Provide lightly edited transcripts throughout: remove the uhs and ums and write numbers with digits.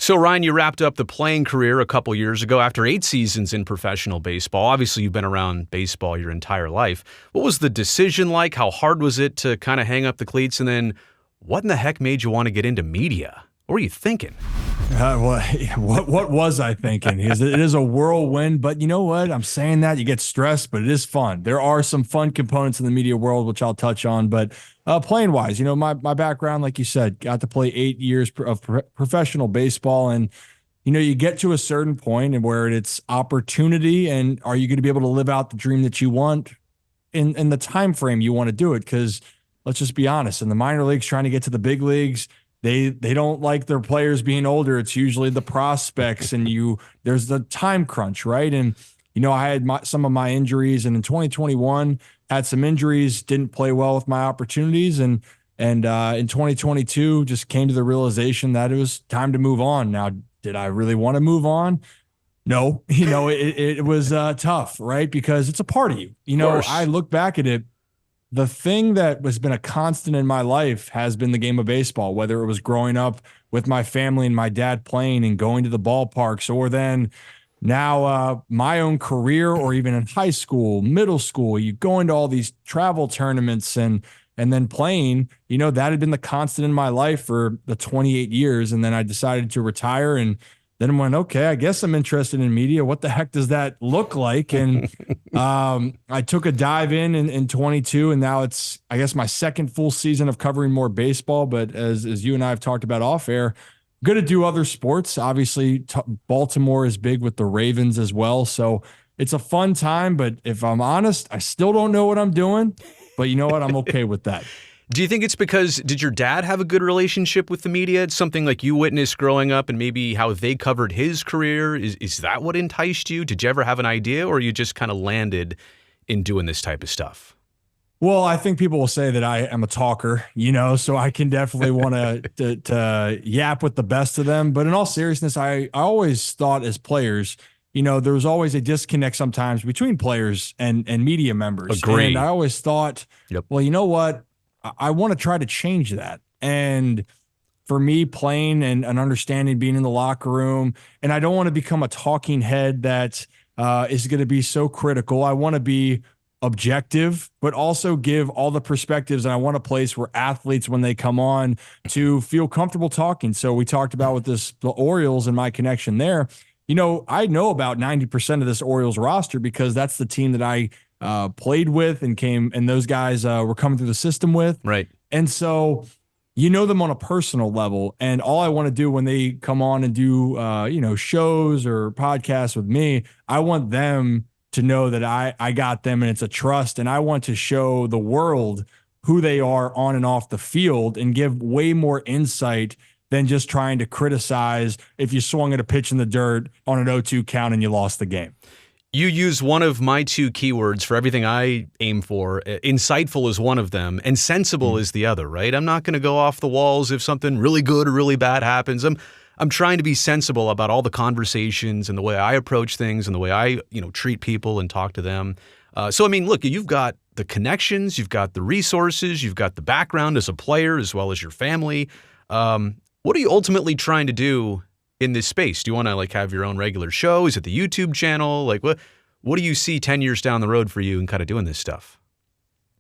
So, Ryan, you wrapped up the playing career a couple years ago after 8 seasons in professional baseball. Obviously, you've been around baseball your entire life. What was the decision like? How hard was it to kind of hang up the cleats? And then what in the heck made you want to get into media? What were you thinking? What was I thinking? It is a whirlwind, but you know what? I'm saying that you get stressed, but it is fun. There are some fun components in the media world, which I'll touch on. But playing wise, my background, like you said, got to play 8 years of professional baseball, and you get to a certain point and where it's opportunity, and are you going to be able to live out the dream that you want in the time frame you want to do it? Because let's just be honest, in the minor leagues, trying to get to the big leagues, they don't like their players being older. It's usually the prospects, and there's the time crunch, right? And I had some of my injuries, and in 2021 had some injuries, didn't play well with my opportunities, and in 2022 just came to the realization that it was time to move on. Now, did I really want to move on? No, it was tough, right? Because it's a part of you. I look back at it. The thing that has been a constant in my life has been the game of baseball, whether it was growing up with my family and my dad playing and going to the ballparks, or then now my own career, or even in high school, middle school, you go into all these travel tournaments and then playing, that had been the constant in my life for the 28 years. And then I decided to retire, and then I went, okay, I guess I'm interested in media. What the heck does that look like? And I took a dive in 22, and now it's, I guess, my second full season of covering more baseball. But as you and I have talked about off air, I'm going to do other sports. Obviously, Baltimore is big with the Ravens as well. So it's a fun time. But if I'm honest, I still don't know what I'm doing. But you know what? I'm okay with that. Do you think it's because, did your dad have a good relationship with the media? It's something like you witnessed growing up, and maybe how they covered his career. Is that what enticed you? Did you ever have an idea, or you just kind of landed in doing this type of stuff? Well, I think people will say that I am a talker, so I can definitely want to yap with the best of them. But in all seriousness, I always thought as players, there was always a disconnect sometimes between players and media members. Agree. And I always thought, well, you know what? I want to try to change that. And for me, playing and understanding being in the locker room, and I don't want to become a talking head that is going to be so critical. I want to be objective, but also give all the perspectives. And I want a place where athletes, when they come on, to feel comfortable talking. So we talked about with the Orioles and my connection there. I know about 90% of this Orioles roster because that's the team that I played with and those guys were coming through the system with. Right. And so, them on a personal level, and all I want to do when they come on and do, shows or podcasts with me, I want them to know that I got them, and it's a trust. And I want to show the world who they are on and off the field and give way more insight than just trying to criticize if you swung at a pitch in the dirt on an 0-2 count and you lost the game. You use one of my 2 keywords for everything I aim for. Insightful is one of them, and sensible is the other, right? I'm not going to go off the walls if something really good or really bad happens. I'm trying to be sensible about all the conversations and the way I approach things and the way I, treat people and talk to them. So, look, you've got the connections, you've got the resources, you've got the background as a player as well as your family. What are you ultimately trying to do in this space? Do you want to have your own regular show? Is it the YouTube channel? What do you see 10 years down the road for you and kind of doing this stuff?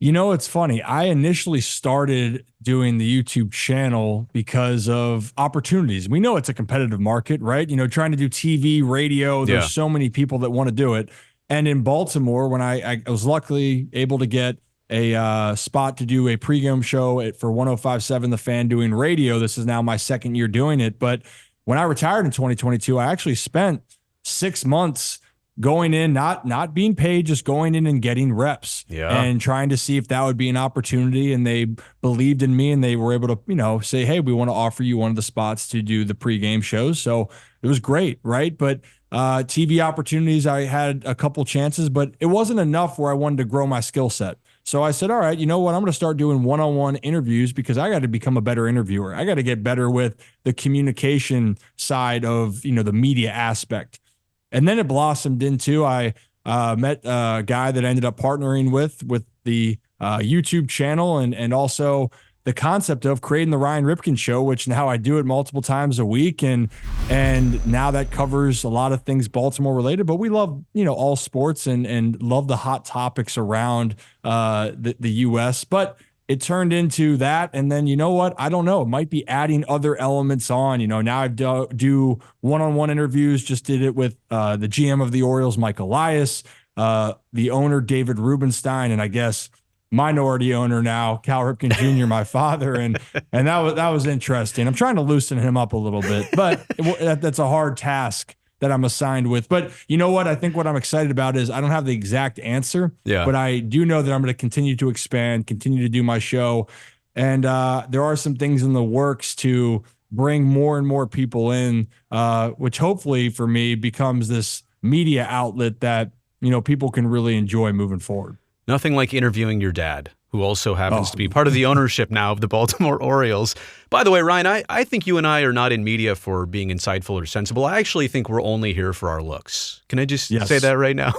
It's funny. I initially started doing the YouTube channel because of opportunities. We know it's a competitive market, right? Trying to do TV, radio, there's so many people that want to do it. And in Baltimore, when I was luckily able to get a spot to do a pregame show for 105.7 The Fan doing radio. This is now my second year doing it. But when I retired in 2022, I actually spent 6 months going in, not being paid, just going in and getting reps and trying to see if that would be an opportunity. And they believed in me, and they were able to, say, hey, we want to offer you one of the spots to do the pregame shows. So it was great, right? But TV opportunities, I had a couple chances, but it wasn't enough where I wanted to grow my skill set. So I said, all right, you know what? I'm going to start doing one-on-one interviews because I got to become a better interviewer. I got to get better with the communication side of, the media aspect. And then it blossomed into, I met a guy that I ended up partnering with the YouTube channel and also the concept of creating the Ryan Ripken show, which now I do it multiple times a week. And now that covers a lot of things Baltimore related, but we love, all sports and love the hot topics around the US. But it turned into that. And then, you know what? I don't know. It might be adding other elements on. Now I do one-on-one interviews. Just did it with the GM of the Orioles, Mike Elias, the owner, David Rubenstein, and I guess minority owner now, Cal Ripken Jr., my father. And that was interesting. I'm trying to loosen him up a little bit, but that's a hard task that I'm assigned with. But you know what? I think what I'm excited about is I don't have the exact answer, but I do know that I'm going to continue to expand, continue to do my show. And there are some things in the works to bring more and more people in, which hopefully for me becomes this media outlet that, people can really enjoy moving forward. Nothing like interviewing your dad, who also happens to be part of the ownership now of the Baltimore Orioles. By the way, Ryan, I think you and I are not in media for being insightful or sensible. I actually think we're only here for our looks. Can I just say that right now?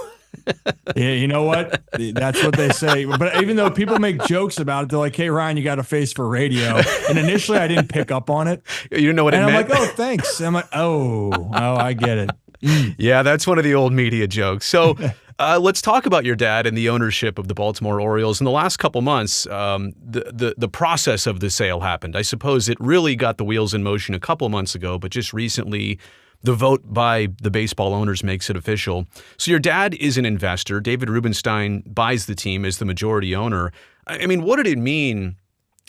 Yeah, you know what? That's what they say. But even though people make jokes about it, they're like, hey, Ryan, you got a face for radio. And initially I didn't pick up on it. You didn't know what it meant? I'm like, oh, thanks. I'm like, oh, I get it. Yeah, that's one of the old media jokes. So let's talk about your dad and the ownership of the Baltimore Orioles. In the last couple months, the process of the sale happened. I suppose it really got the wheels in motion a couple months ago, but just recently the vote by the baseball owners makes it official. So your dad is an investor. David Rubenstein buys the team as the majority owner. I mean, what did it mean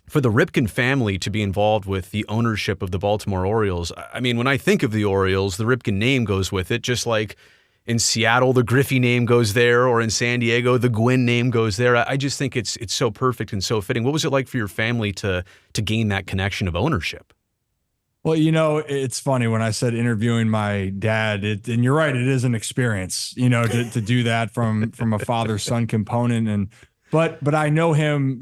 for the Ripken family to be involved with the ownership of the Baltimore Orioles? I mean, when I think of the Orioles, the Ripken name goes with it, just like in Seattle, the Griffey name goes there, or in San Diego, the Gwynn name goes there. I just think it's so perfect and so fitting. What was it like for your family to gain that connection of ownership? Well, it's funny when I said interviewing my dad, and you're right, it is an experience, to do that from a father-son component. But I know him,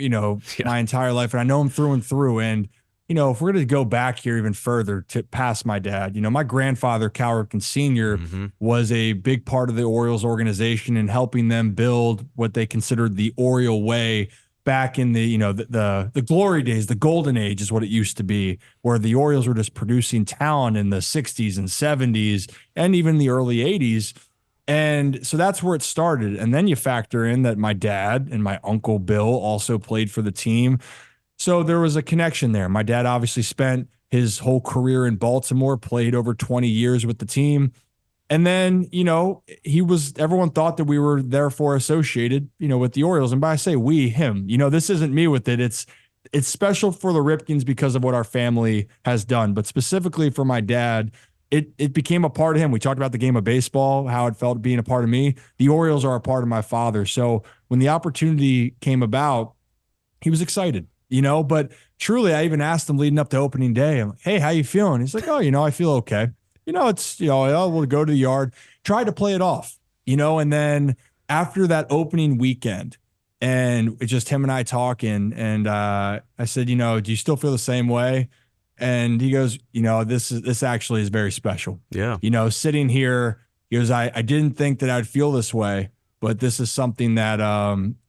my entire life, and I know him through and through. And, if we're going to go back here even further to past my dad, my grandfather, Cal Ripken Sr., was a big part of the Orioles organization and helping them build what they considered the Oriole way back in the, the glory days. The golden age is what it used to be, where the Orioles were just producing talent in the 60s and 70s and even the early 80s. And so that's where it started. And then you factor in that my dad and my uncle Bill also played for the team. So there was a connection there. My dad obviously spent his whole career in Baltimore, played over 20 years with the team. And then, everyone thought that we were therefore associated, with the Orioles. And by I say we, him, this isn't me with it. It's special for the Ripkens because of what our family has done. But specifically for my dad, it became a part of him. We talked about the game of baseball, how it felt being a part of me. The Orioles are a part of my father. So when the opportunity came about, he was excited, but truly, I even asked him leading up to opening day, I'm like, hey, how you feeling? He's like, oh, I feel okay. We'll go to the yard, try to play it off, and then after that opening weekend and it's just him and I talking, and I said, do you still feel the same way? And he goes, this actually is very special. Yeah. Sitting here, he goes, I didn't think that I'd feel this way, but this is something that,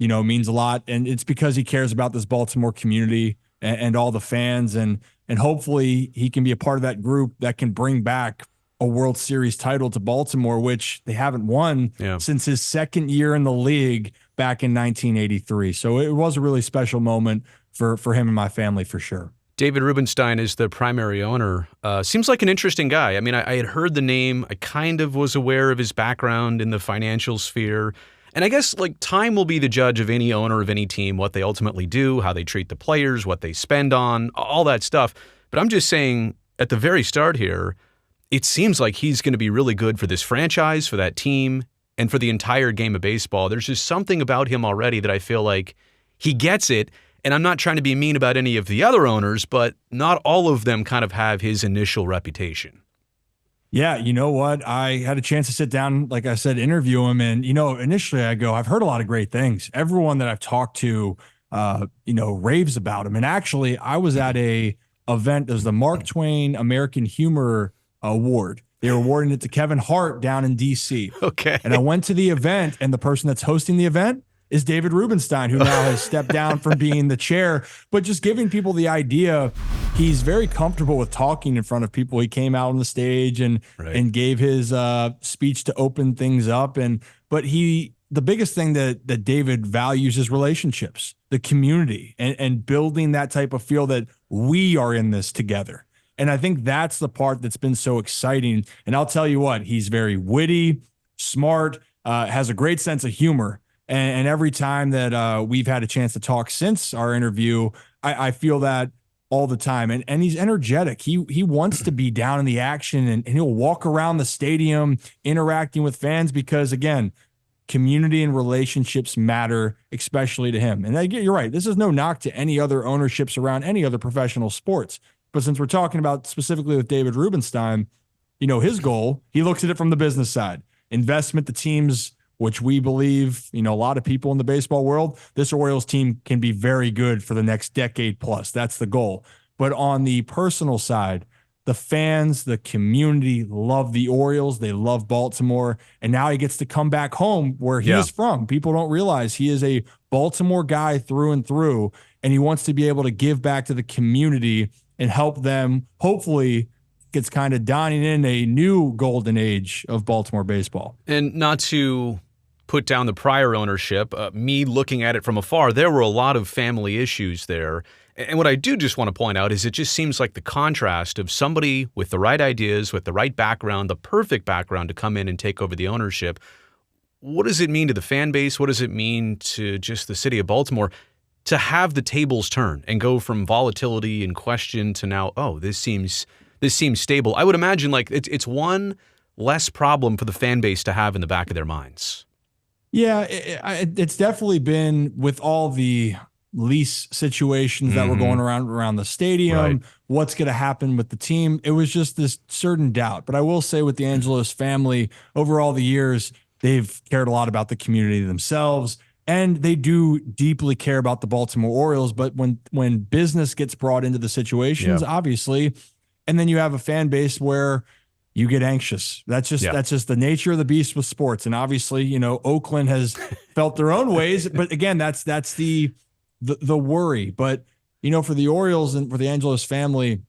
means a lot. And it's because he cares about this Baltimore community and all the fans. And hopefully he can be a part of that group that can bring back a World Series title to Baltimore, which they haven't won since his second year in the league back in 1983. So it was a really special moment for him and my family for sure. David Rubenstein is the primary owner. Seems like an interesting guy. I mean, I had heard the name. I kind of was aware of his background in the financial sphere. And I guess time will be the judge of any owner of any team, what they ultimately do, how they treat the players, what they spend on, all that stuff. But I'm just saying at the very start here, it seems like he's going to be really good for this franchise, for that team, and for the entire game of baseball. There's just something about him already that I feel like he gets it. And I'm not trying to be mean about any of the other owners, but not all of them kind of have his initial reputation. Yeah, you know what? I had a chance to sit down, like I said, interview him. And, initially I go, I've heard a lot of great things. Everyone that I've talked to, raves about him. And actually, I was at a event. It was the Mark Twain American Humor Award. They were awarding it to Kevin Hart down in D.C. Okay. And I went to the event, and the person that's hosting the event is David Rubenstein, who now has stepped down from being the chair, but just giving people the idea he's very comfortable with talking in front of people. He came out on the stage and gave his speech to open things up. But the biggest thing that David values is relationships, the community, and building that type of feel that we are in this together. And I think that's the part that's been so exciting. And I'll tell you what, he's very witty, smart, has a great sense of humor. And every time that we've had a chance to talk since our interview, I feel that all the time. And he's energetic. He wants to be down in the action, and he'll walk around the stadium interacting with fans because, again, community and relationships matter, especially to him. And you're right. This is no knock to any other ownerships around any other professional sports. But since we're talking about specifically with David Rubenstein, his goal, he looks at it from the business side. Investment, the teams, which we believe, a lot of people in the baseball world, this Orioles team can be very good for the next decade plus. That's the goal. But on the personal side, the fans, the community love the Orioles. They love Baltimore. And now he gets to come back home where he is from. People don't realize he is a Baltimore guy through and through, and he wants to be able to give back to the community and help them. Hopefully it's kind of dawning in a new golden age of Baltimore baseball. And not to put down the prior ownership, me looking at it from afar, there were a lot of family issues there. And what I do just want to point out is it just seems like the contrast of somebody with the right ideas, with the right background, the perfect background to come in and take over the ownership. What does it mean to the fan base? What does it mean to just the city of Baltimore to have the tables turn and go from volatility and question to now, this seems stable? I would imagine like it's one less problem for the fan base to have in the back of their minds. Yeah, it's definitely been with all the lease situations that were going around the stadium, what's going to happen with the team. It was just this certain doubt. But I will say with the Angelos family, over all the years, they've cared a lot about the community themselves, and they do deeply care about the Baltimore Orioles. But when business gets brought into the situations, obviously, and then you have a fan base where you get anxious. That's just the nature of the beast with sports. And obviously, Oakland has felt their own ways. But again, that's the worry. But for the Orioles and for the Angelos family,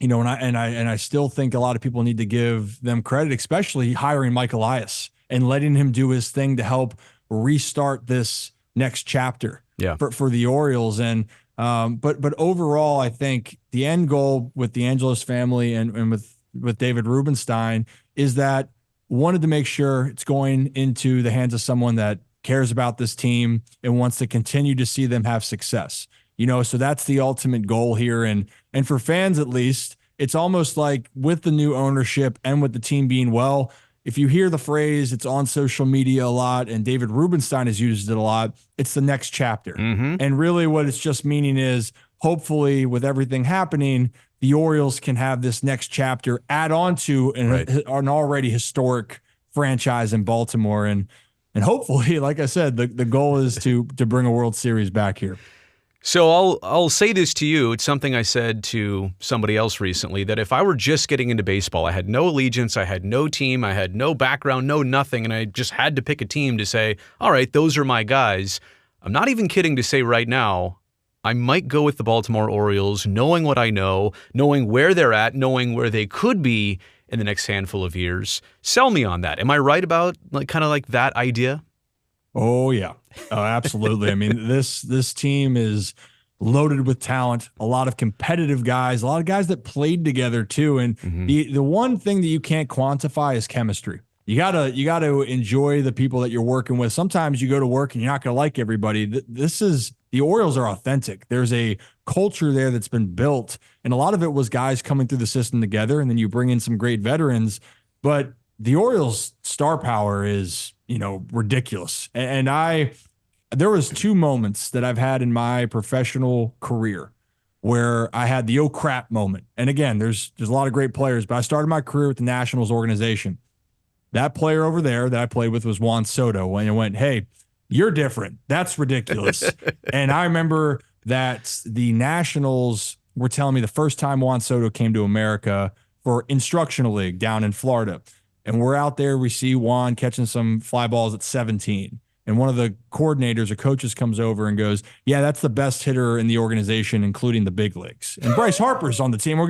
and I still think a lot of people need to give them credit, especially hiring Mike Elias and letting him do his thing to help restart this next chapter for the Orioles. And but overall, I think the end goal with the Angelos family and with David Rubenstein is that wanted to make sure it's going into the hands of someone that cares about this team and wants to continue to see them have success. So that's the ultimate goal here. And for fans, at least, it's almost like with the new ownership and with the team being well, if you hear the phrase, it's on social media a lot, and David Rubenstein has used it a lot, it's the next chapter. And really what it's just meaning is, hopefully with everything happening, the Orioles can have this next chapter add on to an already historic franchise in Baltimore. And hopefully, like I said, the goal is to bring a World Series back here. So I'll say this to you. It's something I said to somebody else recently, that if I were just getting into baseball, I had no allegiance, I had no team, I had no background, no nothing, and I just had to pick a team to say, all right, those are my guys. I'm not even kidding to say right now, I might go with the Baltimore Orioles, knowing what I know, knowing where they're at, knowing where they could be in the next handful of years. Sell me on that. Am I right about kind of like that idea? Oh, yeah. Absolutely. I mean, this team is loaded with talent, a lot of competitive guys, a lot of guys that played together too. And the one thing that you can't quantify is chemistry. You gotta enjoy the people that you're working with. Sometimes you go to work and you're not going to like everybody. The Orioles are authentic. There's a culture there that's been built, and a lot of it was guys coming through the system together, and then you bring in some great veterans. But the Orioles' star power is, ridiculous. And there was two moments that I've had in my professional career where I had the oh crap moment. And again, there's a lot of great players, but I started my career with the Nationals organization. That player over there that I played with was Juan Soto, and it went, hey, you're different. That's ridiculous. And I remember that the Nationals were telling me the first time Juan Soto came to America for instructional league down in Florida. And we're out there, we see Juan catching some fly balls at 17. and one of the coordinators or coaches comes over and goes, yeah, that's the best hitter in the organization, including the big leagues. And Bryce Harper's on the team. We're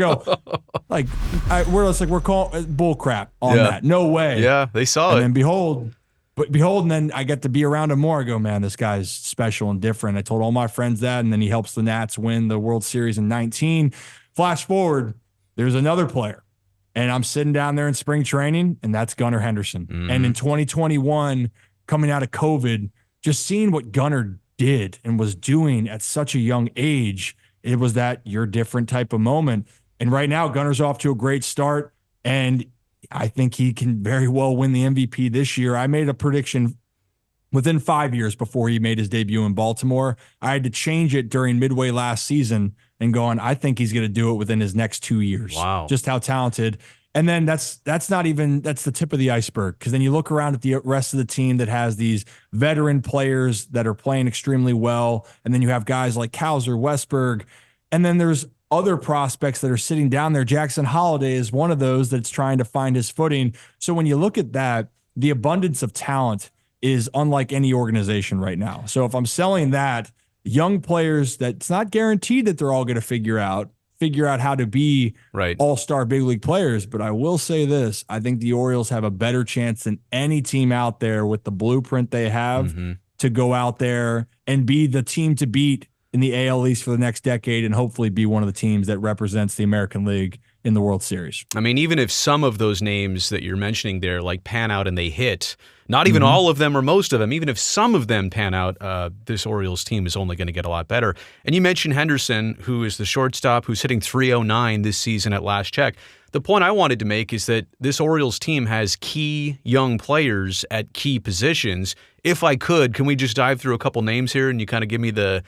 calling bull crap on that. No way. Yeah, they saw and it. And then behold, and then I get to be around him more. I go, man, this guy's special and different. I told all my friends that, and then he helps the Nats win the World Series in 19. Flash forward, there's another player. And I'm sitting down there in spring training, and that's Gunnar Henderson. Mm-hmm. And in 2021, coming out of COVID, just seeing what Gunnar did and was doing at such a young age, it was that you're different type of moment. And right now, Gunnar's off to a great start, and I think he can very well win the MVP this year. I made a prediction within 5 years before he made his debut in Baltimore. I had to change it during midway last season and going, I think he's going to do it within his next 2 years. Wow. Just how talented. And then that's the tip of the iceberg, because then you look around at the rest of the team that has these veteran players that are playing extremely well. And then you have guys like Kowser, Westberg, and then there's other prospects that are sitting down there. Jackson Holliday is one of those that's trying to find his footing. So when you look at that, the abundance of talent is unlike any organization right now. So if I'm selling that, young players that it's not guaranteed that they're all going to figure out how to be all-star big league players. But I will say this, I think the Orioles have a better chance than any team out there with the blueprint they have to go out there and be the team to beat in the AL East for the next decade, and hopefully be one of the teams that represents the American League in the World Series. I mean, even if some of those names that you're mentioning there like pan out and they hit, not even all of them or most of them, even if some of them pan out, this Orioles team is only going to get a lot better. And you mentioned Henderson, who is the shortstop who's hitting .309 this season at last check. The point I wanted to make is that this Orioles team has key young players at key positions. If I could, can we just dive through a couple names here and you kind of give me the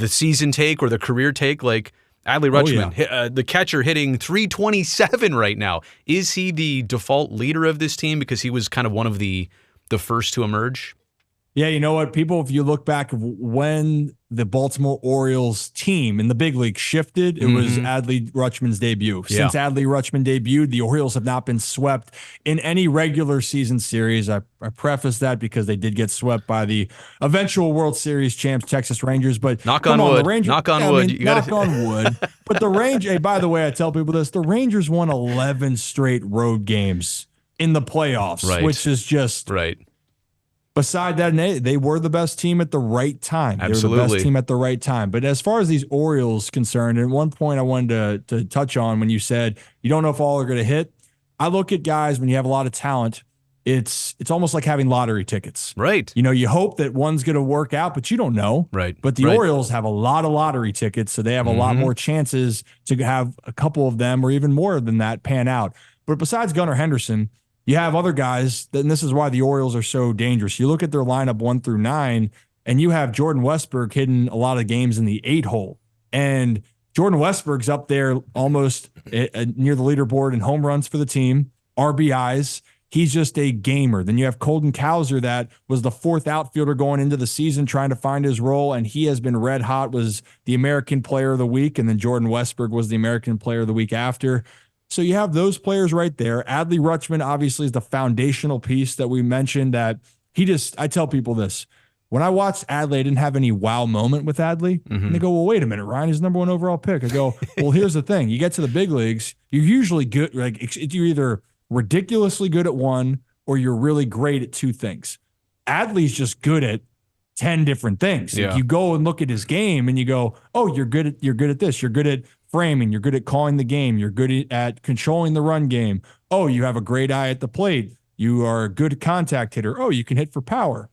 season take or the career take? Like Adley Rutschman, the catcher, hitting .327 right now. Is he the default leader of this team because he was kind of one of the first to emerge? Yeah, you know what, people, if you look back when the Baltimore Orioles team in the big league shifted, it was Adley Rutschman's debut. Since Adley Rutschman debuted, the Orioles have not been swept in any regular season series. I preface that because they did get swept by the eventual World Series champs, Texas Rangers. But knock on wood. Knock on wood. But the Rangers, hey, by the way, I tell people this, the Rangers won 11 straight road games in the playoffs, which is just Beside that, they were the best team at the right time. Absolutely. They were the best team at the right time. But as far as these Orioles concerned, and one point I wanted to touch on when you said you don't know if all are going to hit, I look at guys when you have a lot of talent, it's almost like having lottery tickets. Right. You know, you hope that one's going to work out, but you don't know. Right. But the Orioles have a lot of lottery tickets, so they have a lot more chances to have a couple of them or even more than that pan out. But besides Gunnar Henderson, you have other guys, and this is why the Orioles are so dangerous. You look at their lineup 1 through 9, and you have Jordan Westberg hitting a lot of games in the 8-hole. And Jordan Westberg's up there almost near the leaderboard in home runs for the team, RBIs. He's just a gamer. Then you have Colton Kowser, that was the 4th outfielder going into the season trying to find his role, and he has been red hot, was the American Player of the Week, and then Jordan Westberg was the American Player of the Week after. So you have those players right there. Adley Rutschman obviously is the foundational piece that we mentioned that I tell people this. When I watched Adley, I didn't have any wow moment with Adley. And they go, well, wait a minute, Ryan, he's the #1 overall pick. I go, well, here's the thing. You get to the big leagues, you're usually good. Like you're either ridiculously good at one or you're really great at 2 things. Adley's just good at 10 different things. Like you go and look at his game and you go, oh, you're good at this. You're good at framing. You're good at calling the game. You're good at controlling the run game. Oh, you have a great eye at the plate. You are a good contact hitter. Oh, you can hit for power.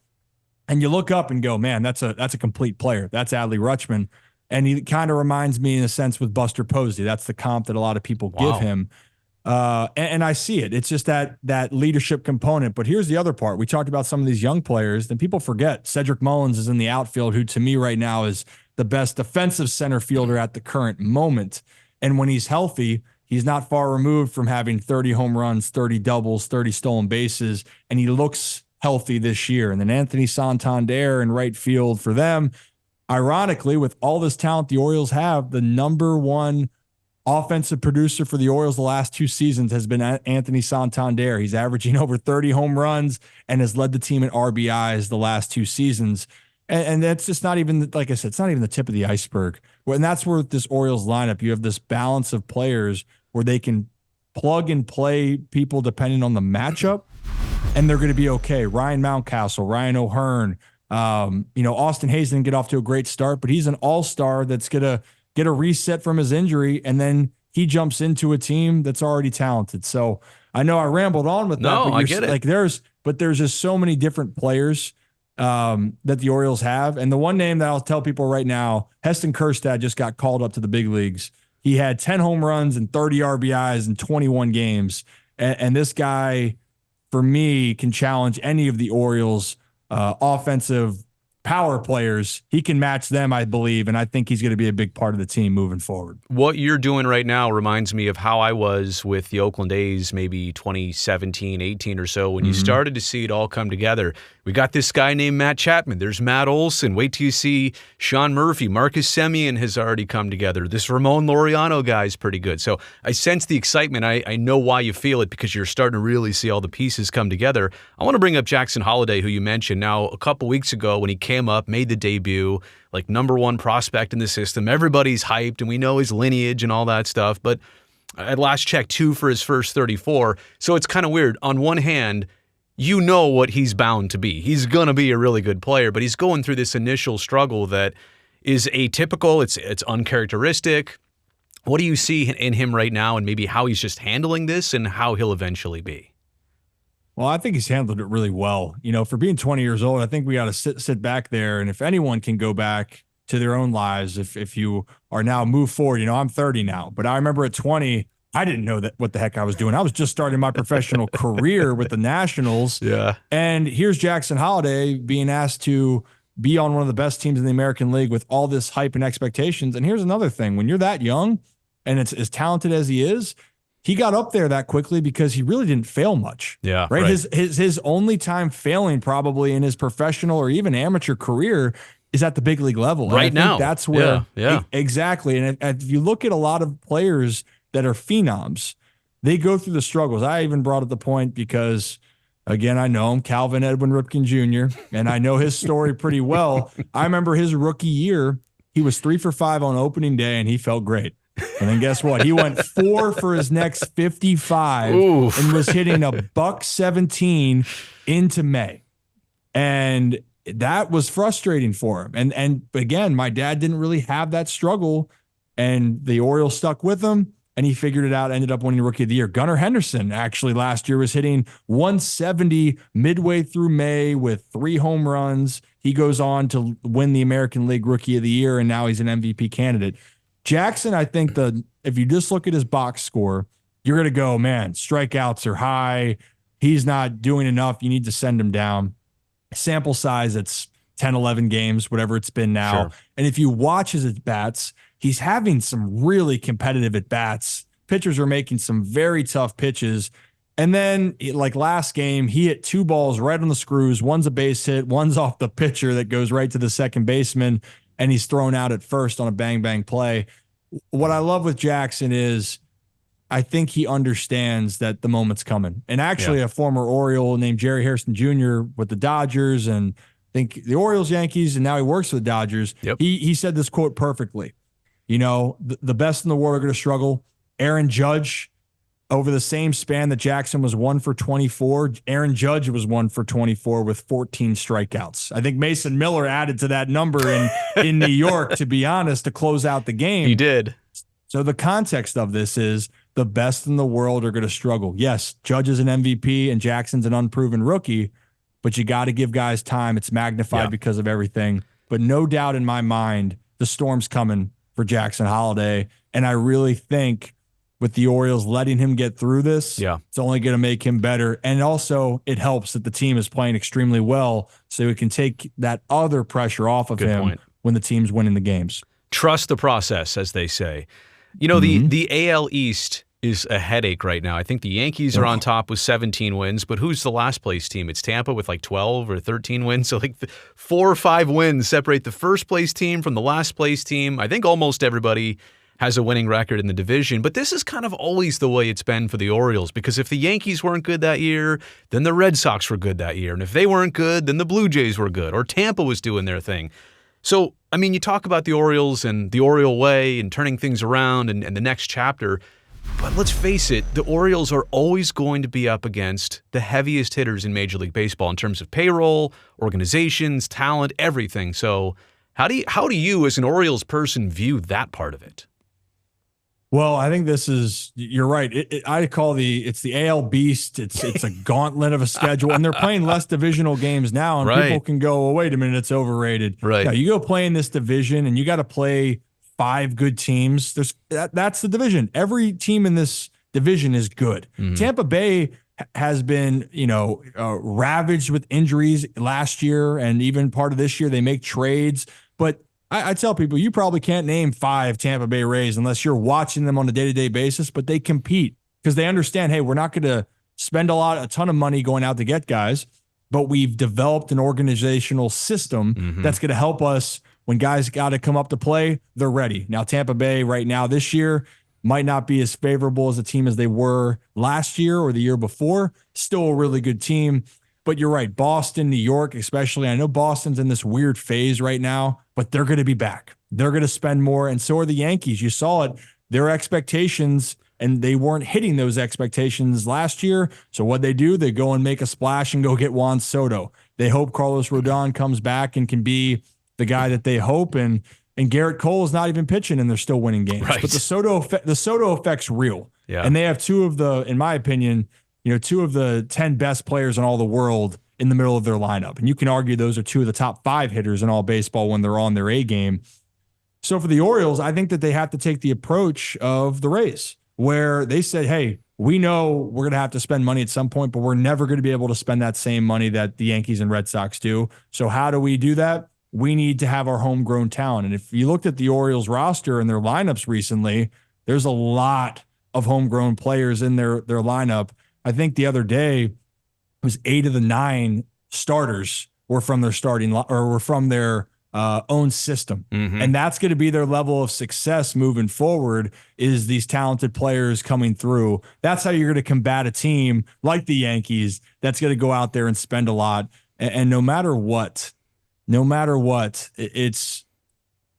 And you look up and go, man, that's a complete player. That's Adley Rutschman. And he kind of reminds me in a sense with Buster Posey. That's the comp that a lot of people give him. And I see it. It's just that leadership component. But here's the other part. We talked about some of these young players. Then people forget Cedric Mullins is in the outfield, who to me right now is the best defensive center fielder at the current moment. And when he's healthy, he's not far removed from having 30 home runs, 30 doubles, 30 stolen bases, and he looks healthy this year. And then Anthony Santander in right field for them. Ironically, with all this talent the Orioles have, the #1 offensive producer for the Orioles the last 2 seasons has been Anthony Santander. He's averaging over 30 home runs and has led the team in RBIs the last 2 seasons. And that's just not even, like I said, it's not even the tip of the iceberg. And that's where this Orioles lineup, you have this balance of players where they can plug and play people depending on the matchup, and they're going to be okay. Ryan Mountcastle, Ryan O'Hearn, Austin Hayes didn't get off to a great start, but he's an all-star that's going to get a reset from his injury, and then he jumps into a team that's already talented. So I know I rambled on with that. No, but I get it. There's just so many different players that the Orioles have. And the one name that I'll tell people right now, Heston Kjerstad just got called up to the big leagues. He had 10 home runs and 30 RBIs in 21 games. And this guy, for me, can challenge any of the Orioles' offensive power players. He can match them, I believe, and I think he's going to be a big part of the team moving forward. What you're doing right now reminds me of how I was with the Oakland A's maybe 2017, 18 or so, when you started to see it all come together. We got this guy named Matt Chapman. There's Matt Olson. Wait till you see Sean Murphy. Marcus Semien has already come together. This Ramon Laureano guy is pretty good. So I sense the excitement. I know why you feel it, because you're starting to really see all the pieces come together. I want to bring up Jackson Holliday, who you mentioned. Now, a couple weeks ago when he came up, made the debut, like #1 prospect in the system. Everybody's hyped, and we know his lineage and all that stuff. But at last check, 2 for his first 34. So it's kind of weird. On one hand, you know what he's bound to be. He's going to be a really good player, but he's going through this initial struggle that is atypical. It's uncharacteristic. What do you see in him right now, and maybe how he's just handling this and how he'll eventually be? Well, I think he's handled it really well. For being 20 years old, I think we got to sit back there. And if anyone can go back to their own lives, if you are now moved forward, I'm 30 now, but I remember at 20, I didn't know what the heck I was doing. I was just starting my professional career with the Nationals. Yeah. And here's Jackson Holliday being asked to be on one of the best teams in the American League with all this hype and expectations. And here's another thing. When you're that young and it's as talented as he is, he got up there that quickly because he really didn't fail much. Yeah. Right. His only time failing probably in his professional or even amateur career is at the big league level. Right now. That's where. Yeah. Exactly. And if you look at a lot of players that are phenoms, they go through the struggles. I even brought up the point because, again, I know him, Calvin Edwin Ripken Jr., and I know his story pretty well. I remember his rookie year, he was 3 for 5 on opening day, and he felt great. And then guess what? He went 4 for his next 55 Oof. and was hitting a $117 into May. And that was frustrating for him. And again, my dad didn't really have that struggle, and the Orioles stuck with him, and he figured it out, ended up winning Rookie of the Year. Gunnar Henderson actually last year was hitting 170 midway through May with 3 home runs. He goes on to win the American League Rookie of the Year, and now he's an MVP candidate. Jackson, I think if you just look at his box score, you're going to go, man, strikeouts are high. He's not doing enough. You need to send him down. Sample size, it's 10, 11 games, whatever it's been now. Sure. And if you watch his at-bats, he's having some really competitive at-bats. Pitchers are making some very tough pitches. And then, like last game, he hit 2 balls right on the screws. One's a base hit. One's off the pitcher that goes right to the second baseman, and he's thrown out at first on a bang-bang play. What I love with Jackson is I think he understands that the moment's coming. And actually, a former Oriole named Jerry Harrison Jr. with the Dodgers, and I think the Orioles, Yankees, and now he works for the Dodgers. Yep. He said this quote perfectly. The best in the world are going to struggle. Aaron Judge, over the same span that Jackson was 1 for 24, Aaron Judge was 1 for 24 with 14 strikeouts. I think Mason Miller added to that number in New York, to be honest, to close out the game. He did. So the context of this is the best in the world are going to struggle. Yes, Judge is an MVP and Jackson's an unproven rookie, but you got to give guys time. It's magnified because of everything. But no doubt in my mind, the storm's coming for Jackson Holliday. And I really think with the Orioles letting him get through this, it's only going to make him better. And also it helps that the team is playing extremely well, so it can take that other pressure off of him when the team's winning the games. Trust the process, as they say. The AL East is a headache right now. I think the Yankees are on top with 17 wins, but who's the last place team? It's Tampa with like 12 or 13 wins. So like 4 or 5 wins separate the first place team from the last place team. I think almost everybody has a winning record in the division. But this is kind of always the way it's been for the Orioles, because if the Yankees weren't good that year, then the Red Sox were good that year. And if they weren't good, then the Blue Jays were good, or Tampa was doing their thing. So, I mean, you talk about the Orioles and the Oriole way and turning things around and the next chapter. But let's face it, the Orioles are always going to be up against the heaviest hitters in Major League Baseball in terms of payroll, organizations, talent, everything. So how do you as an Orioles person view that part of it? Well, I think you're right. I call it's the AL Beast. It's a gauntlet of a schedule, and they're playing less divisional games now, and people can go, well, wait a minute, it's overrated. Right. Now, you go play in this division, and you got to play 5 good teams. That's the division. Every team in this division is good. Mm-hmm. Tampa Bay has been, ravaged with injuries last year, and even part of this year. They make trades, but I tell people, you probably can't name 5 Tampa Bay Rays unless you're watching them on a day-to-day basis, but they compete because they understand, hey, we're not going to spend a ton of money going out to get guys, but we've developed an organizational system that's going to help us when guys got to come up to play, they're ready. Now, Tampa Bay right now this year might not be as favorable as a team as they were last year or the year before. Still a really good team. But you're right, Boston, New York especially. I know Boston's in this weird phase right now, but they're going to be back. They're going to spend more, and so are the Yankees. You saw it. Their expectations, and they weren't hitting those expectations last year. So what they do, they go and make a splash and go get Juan Soto. They hope Carlos Rodon comes back and can be the guy that they hope, and Garrett Cole is not even pitching, and they're still winning games. Right. But the Soto effect's real. Yeah. And they have in my opinion, 2 of the 10 best players in all the world in the middle of their lineup. And you can argue those are 2 of the top 5 hitters in all baseball when they're on their A game. So for the Orioles, I think that they have to take the approach of the Rays, where they said, hey, we know we're going to have to spend money at some point, but we're never going to be able to spend that same money that the Yankees and Red Sox do. So how do we do that? We need to have our homegrown talent. And if you looked at the Orioles roster and their lineups recently, there's a lot of homegrown players in their lineup. I think the other day it was 8 of the 9 starters were from their were from their own system. Mm-hmm. And that's going to be their level of success moving forward, is these talented players coming through. That's how you're going to combat a team like the Yankees that's going to go out there and spend a lot. And no matter what, it's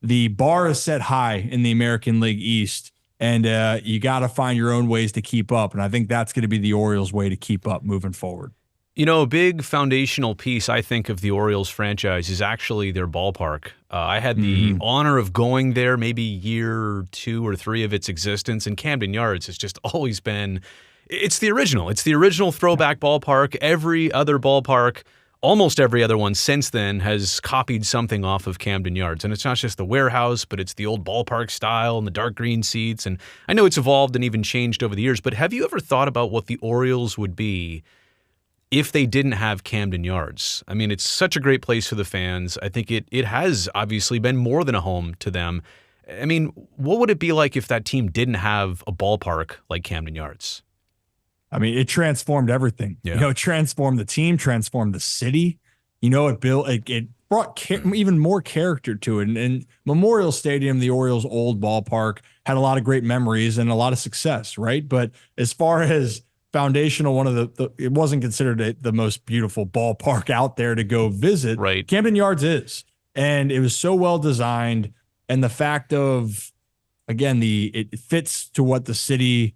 the bar is set high in the American League East, and you got to find your own ways to keep up. And I think that's going to be the Orioles' way to keep up moving forward. A big foundational piece, I think, of the Orioles franchise is actually their ballpark. I had the honor of going there maybe year 2 or 3 of its existence, and Camden Yards has just always been, it's the original. It's the original throwback ballpark. Every other ballpark, almost every other one since then, has copied something off of Camden Yards. And it's not just the warehouse, but it's the old ballpark style and the dark green seats. And I know it's evolved and even changed over the years, but have you ever thought about what the Orioles would be if they didn't have Camden Yards? I mean, it's such a great place for the fans. I think it has obviously been more than a home to them. I mean, what would it be like if that team didn't have a ballpark like Camden Yards? I mean, it transformed everything. Yeah. It transformed the team, transformed the city. It brought even more character to it. And Memorial Stadium, the Orioles' old ballpark, had a lot of great memories and a lot of success, right? But as far as foundational, it wasn't considered the most beautiful ballpark out there to go visit. Right. Camden Yards is. And it was so well designed. And the fact of, again, it fits to what the city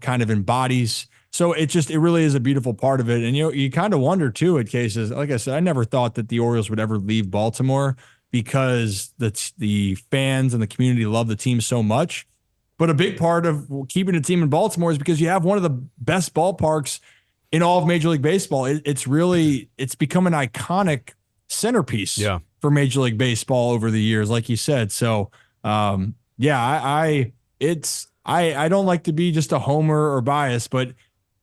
kind of embodies. So it really is a beautiful part of it. And, you kind of wonder too, at cases, like I said, I never thought that the Orioles would ever leave Baltimore because the fans and the community love the team so much. But a big part of keeping a team in Baltimore is because you have one of the best ballparks in all of Major League Baseball. It's become an iconic centerpiece for Major League Baseball over the years, like you said. So, I don't like to be just a homer or bias, but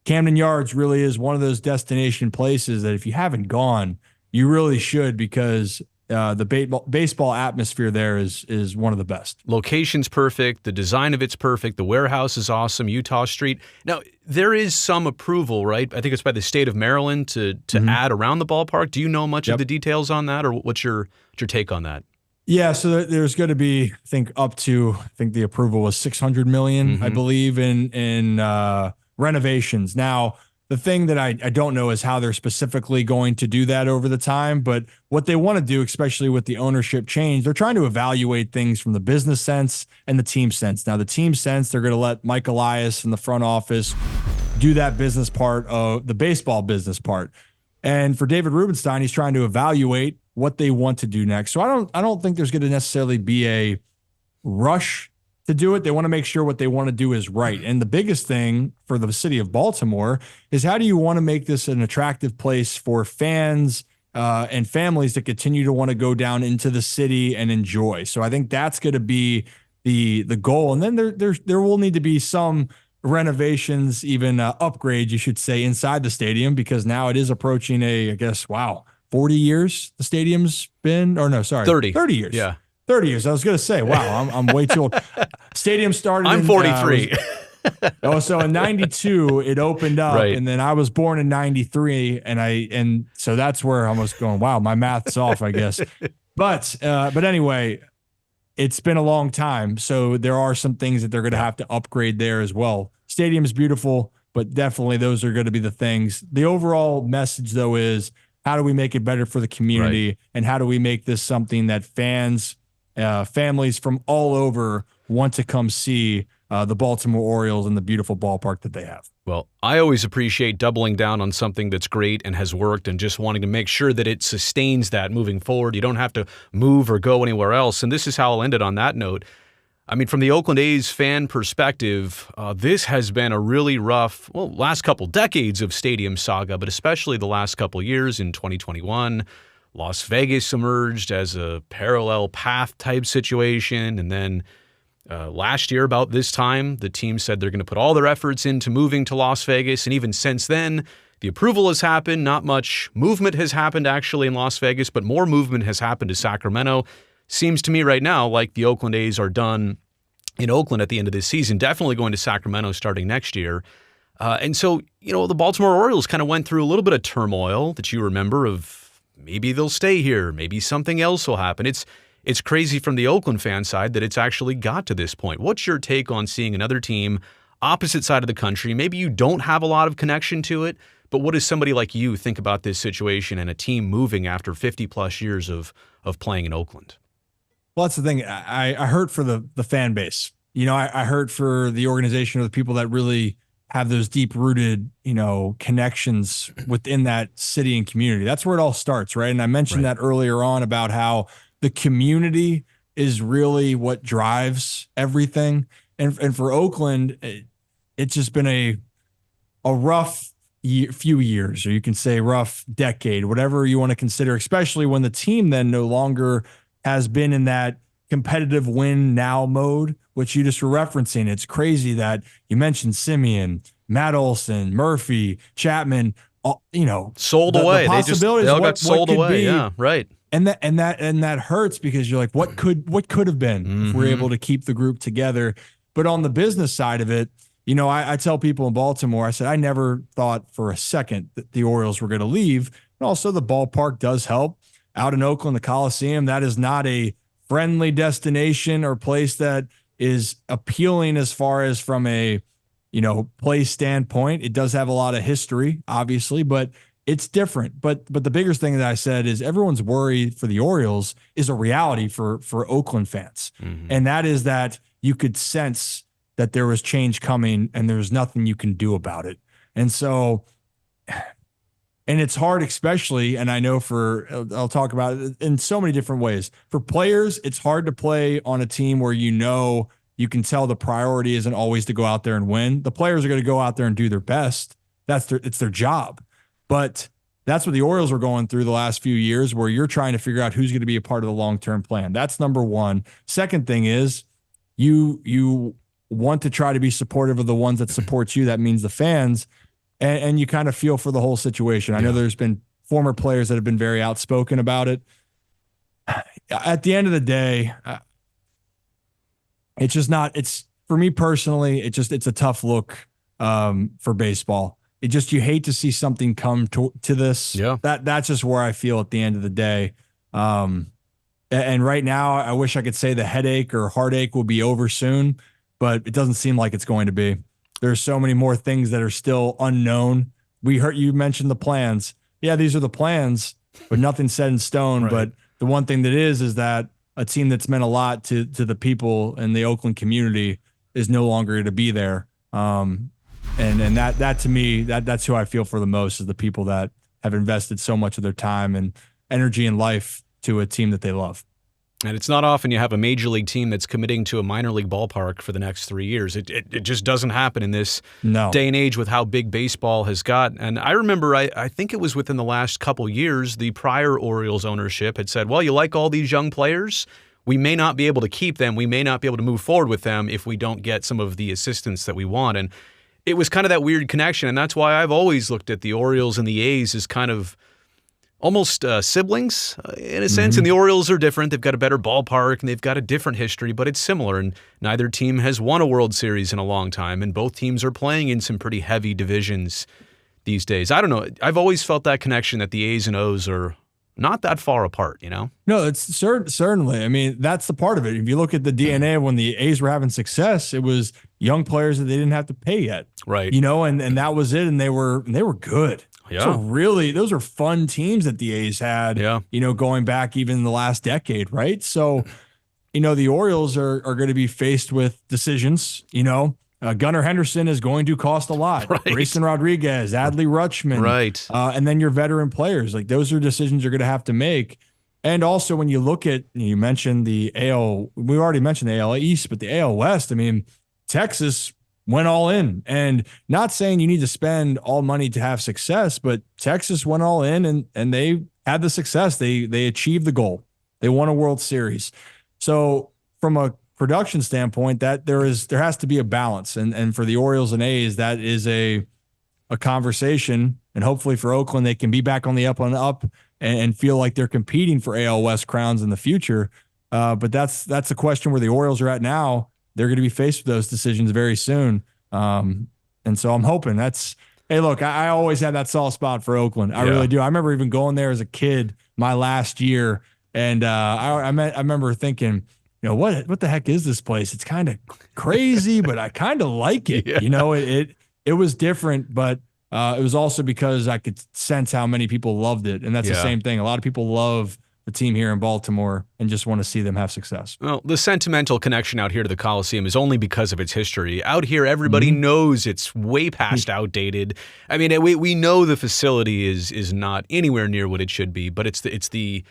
Camden Yards really is one of those destination places that if you haven't gone, you really should, because the baseball atmosphere there is one of the best. Location's perfect. The design of it's perfect. The warehouse is awesome. Utah Street. Now, there is some approval, right? I think it's by the state of Maryland to add around the ballpark. Do you know much of the details on that, or what's your take on that? Yeah, so there's going to be, I think the approval was 600 million, I Mm-hmm. believe, in renovations. Now, the thing that I don't know is how they're specifically going to do that over the time, but what they want to do, especially with the ownership change, they're trying to evaluate things from the business sense and the team sense. Now, the team sense, they're going to let Mike Elias in the front office do that business part of the baseball business part. And for David Rubenstein, he's trying to evaluate what they want to do next. So I don't think there's going to necessarily be a rush to do it. They want to make sure what they want to do is right. And the biggest thing for the city of Baltimore is how do you want to make this an attractive place for fans and families to continue to want to go down into the city and enjoy. So I think that's going to be the goal. And then there will need to be some renovations, even upgrades, you should say, inside the stadium, because now it is approaching I guess, wow, 40 years the stadium's been, or no, sorry, 30 years. Yeah. 30 years. I was going to say, wow, I'm way too old. Stadium started I'm 43. So in 92, it opened up, Right. and then I was born in 93, and so that's where I was going, wow, my math's off, I guess. But anyway, it's been a long time, so there are some things that they're going to have to upgrade there as well. Stadium's beautiful, but definitely those are going to be the things. The overall message, though, is how do we make it better for the community, Right. and how do we make this something that fans, families from all over want to come see the Baltimore Orioles and the beautiful ballpark that they have. Well, I always appreciate doubling down on something that's great and has worked and just wanting to make sure that it sustains that moving forward. You don't have to move or go anywhere else. And this is how I'll end it on that note. I mean, from the Oakland A's fan perspective, this has been a really rough, last couple decades of stadium saga, but especially the last couple years in 2021. Las Vegas emerged as a parallel path type situation. And then last year, about this time, the team said they're going to put all their efforts into moving to Las Vegas. And even since then, the approval has happened. Not much movement has happened actually in Las Vegas, but more movement has happened to Sacramento. Seems to me right now like the Oakland A's are done in Oakland at the end of this season, definitely going to Sacramento starting next year. And so, the Baltimore Orioles kind of went through a little bit of turmoil that you remember of maybe they'll stay here, maybe something else will happen. It's crazy from the Oakland fan side that it's actually got to this point. What's your take on seeing another team opposite side of the country? Maybe you don't have a lot of connection to it, but what does somebody like you think about this situation and a team moving after 50 plus years of playing in Oakland? Well, that's the thing. I hurt for the fan base. I hurt for the organization or the people that really have those deep rooted, connections within that city and community. That's where it all starts, right? And I mentioned Right. that earlier on about how the community is really what drives everything. And for Oakland, it's just been a rough few years, or you can say rough decade, whatever you want to consider, especially when the team then no longer has been in that competitive win now mode, which you just were referencing. It's crazy that you mentioned Simeon, Matt Olson, Murphy, Chapman, Sold the away. possibilities They all what got sold could away. be. Yeah, right. And that hurts because you're like, what could have been if we're able to keep the group together. But on the business side of it, I tell people in Baltimore, I said, I never thought for a second that the Orioles were going to leave. And also the ballpark does help. Out in Oakland, the Coliseum, that is not a friendly destination or place that is appealing as far as from a, play standpoint. It does have a lot of history, obviously, but it's different. But the biggest thing that I said is everyone's worry for the Orioles is a reality for Oakland fans. Mm-hmm. And that is that you could sense that there was change coming and there's nothing you can do about it. And so, and it's hard, especially, and I know I'll talk about it in so many different ways. For players, it's hard to play on a team where you can tell the priority isn't always to go out there and win. The players are going to go out there and do their best. It's their job. But that's what the Orioles were going through the last few years, where you're trying to figure out who's going to be a part of the long-term plan. That's number one. Second thing is you want to try to be supportive of the ones that support you. That means the fans. And you kind of feel for the whole situation. I know there's been former players that have been very outspoken about it. At the end of the day, it's just not. It's for me personally. It's a tough look for baseball. You hate to see something come to this. Yeah, that's just where I feel at the end of the day. And right now, I wish I could say the headache or heartache will be over soon, but it doesn't seem like it's going to be. There's so many more things that are still unknown. We heard you mentioned the plans. Yeah, these are the plans, but nothing's set in stone. Right. But the one thing that is that a team that's meant a lot to the people in the Oakland community is no longer going to be there. And that to me, that's who I feel for the most, is the people that have invested so much of their time and energy and life to a team that they love. And it's not often you have a major league team that's committing to a minor league ballpark for the next 3 years. It just doesn't happen in this day and age with how big baseball has got. And I remember, I think it was within the last couple years, the prior Orioles ownership had said, well, you like all these young players? We may not be able to keep them. We may not be able to move forward with them if we don't get some of the assistance that we want. And it was kind of that weird connection. And that's why I've always looked at the Orioles and the A's as kind of almost siblings in a sense. And the Orioles are different. They've got a better ballpark and they've got a different history, but it's similar. And neither team has won a World Series in a long time. And both teams are playing in some pretty heavy divisions these days. I don't know. I've always felt that connection that the A's and O's are not that far apart, you know? No, it's certainly. I mean, that's the part of it. If you look at the DNA of when the A's were having success, it was young players that they didn't have to pay yet. Right. You know, and that was it. And they were good. Yeah. So really, those are fun teams that the A's had, you know, going back even the last decade, right? So, you know, the Orioles are going to be faced with decisions, you know. Gunnar Henderson is going to cost a lot. Right. Grayson Rodriguez, Adley Rutschman. Right. And then your veteran players. Like, those are decisions you're going to have to make. And also, when you look at, you mentioned the AL, we already mentioned the AL East, but the AL West, I mean, Texas went all in. And not saying you need to spend all money to have success, but Texas went all in and they had the success. They achieved the goal. They won a World Series. So from a production standpoint, that there has to be a balance. And for the Orioles and A's, that is a conversation. And hopefully for Oakland, they can be back on the up and feel like they're competing for AL West crowns in the future. But that's the question where the Orioles are at now. They're going to be faced with those decisions very soon. And so I'm hoping hey, look, I always had that soft spot for Oakland. I really do. I remember even going there as a kid my last year. And I remember thinking, you know, what the heck is this place? It's kind of crazy, but I kind of like it. Yeah. You know, it was different, but it was also because I could sense how many people loved it. And that's the same thing. A lot of people love the team here in Baltimore and just want to see them have success. Well, the sentimental connection out here to the Coliseum is only because of its history. Out here, everybody knows it's way past outdated. I mean, we know the facility is not anywhere near what it should be, but it's the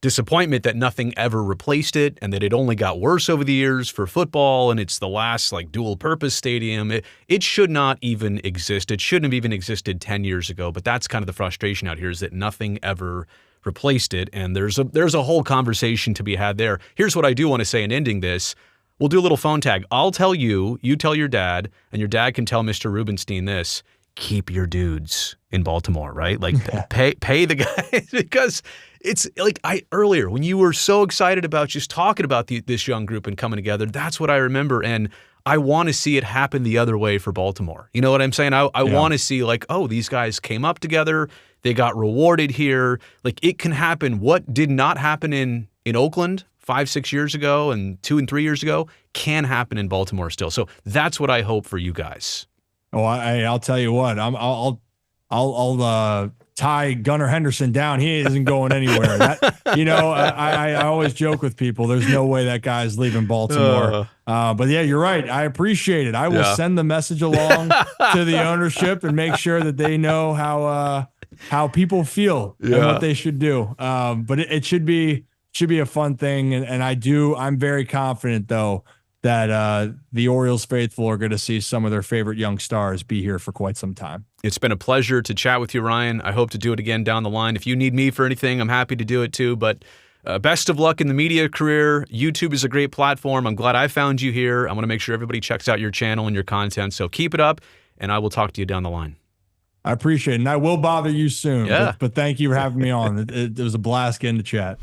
disappointment that nothing ever replaced it and that it only got worse over the years for football, and it's the last like dual purpose stadium. It should not even exist. It shouldn't have even existed 10 years ago, but that's kind of the frustration out here, is that nothing ever replaced it, and there's a whole conversation to be had there. Here's what I do want to say in ending this. We'll do a little phone tag. I'll tell you, you tell your dad, and your dad can tell Mr. Rubenstein this: keep your dudes in Baltimore, right? Like pay the guys, because it's like earlier when you were so excited about just talking about this young group and coming together, that's what I remember. And I want to see it happen the other way for Baltimore. You know what I'm saying? I want to see like, oh, these guys came up together. They got rewarded here. Like, it can happen. What did not happen in Oakland 5-6 years ago and 2 and 3 years ago can happen in Baltimore still. So that's what I hope for you guys. Oh, I'll tell you what. I'll tie Gunnar Henderson down. He isn't going anywhere. I always joke with people, there's no way that guy's leaving Baltimore. But yeah, you're right. I appreciate it. I will send the message along to the ownership and make sure that they know how people feel and what they should do. But it should be a fun thing. And I'm very confident though that the Orioles faithful are going to see some of their favorite young stars be here for quite some time. It's been a pleasure to chat with you, Ryan. I hope to do it again down the line. If you need me for anything, I'm happy to do it too. But best of luck in the media career. YouTube is a great platform. I'm glad I found you here. I want to make sure everybody checks out your channel and your content. So keep it up, and I will talk to you down the line. I appreciate it. And I will bother you soon. Yeah. But thank you for having me on. It was a blast getting to chat.